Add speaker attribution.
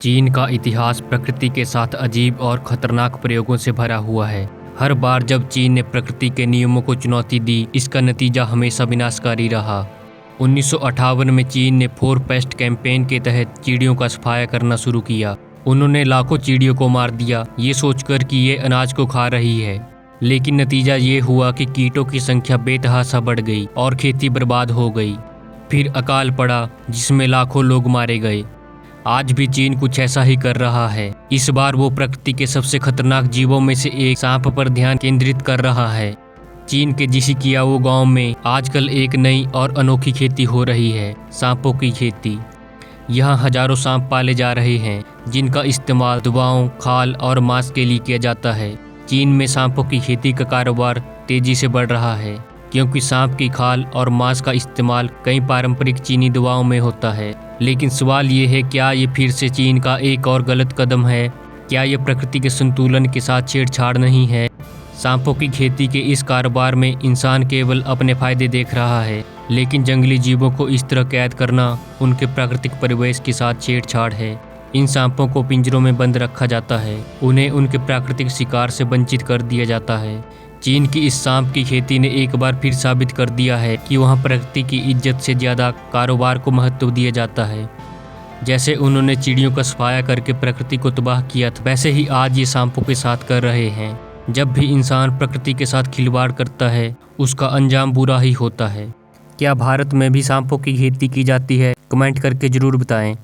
Speaker 1: चीन का इतिहास प्रकृति के साथ अजीब और खतरनाक प्रयोगों से भरा हुआ है। हर बार जब चीन ने प्रकृति के नियमों को चुनौती दी, इसका नतीजा हमेशा विनाशकारी रहा। 1958 में चीन ने फोर पेस्ट कैंपेन के तहत चिड़ियों का सफाया करना शुरू किया। उन्होंने लाखों चिड़ियों को मार दिया, ये सोचकर कि ये अनाज को खा रही है। लेकिन नतीजा ये हुआ कि कीटों की संख्या बेतहाशा बढ़ गई और खेती बर्बाद हो गई। फिर अकाल पड़ा जिसमें लाखों लोग मारे गए। आज भी चीन कुछ ऐसा ही कर रहा है। इस बार वो प्रकृति के सबसे खतरनाक जीवों में से एक सांप पर ध्यान केंद्रित कर रहा है। चीन के जिशिकियाओ गांव में आजकल एक नई और अनोखी खेती हो रही है, सांपों की खेती। यहाँ हजारों सांप पाले जा रहे हैं जिनका इस्तेमाल दवाओं, खाल और मांस के लिए किया जाता है। चीन में सांपों की खेती का कारोबार तेजी से बढ़ रहा है क्योंकि सांप की खाल और मांस का इस्तेमाल कई पारंपरिक चीनी दवाओं में होता है। लेकिन सवाल ये है, क्या ये फिर से चीन का एक और गलत कदम है? क्या ये प्रकृति के संतुलन के साथ छेड़छाड़ नहीं है? सांपों की खेती के इस कारोबार में इंसान केवल अपने फायदे देख रहा है, लेकिन जंगली जीवों को इस तरह कैद करना उनके प्राकृतिक परिवेश के साथ छेड़छाड़ है। इन सांपों को पिंजरों में बंद रखा जाता है, उन्हें उनके प्राकृतिक शिकार से वंचित कर दिया जाता है। चीन की इस सांप की खेती ने एक बार फिर साबित कर दिया है कि वहाँ प्रकृति की इज्जत से ज़्यादा कारोबार को महत्व दिया जाता है। जैसे उन्होंने चिड़ियों का सफाया करके प्रकृति को तबाह किया था, वैसे ही आज ये सांपों के साथ कर रहे हैं। जब भी इंसान प्रकृति के साथ खिलवाड़ करता है, उसका अंजाम बुरा ही होता है। क्या भारत में भी सांपों की खेती की जाती है? कमेंट करके ज़रूर बताएं।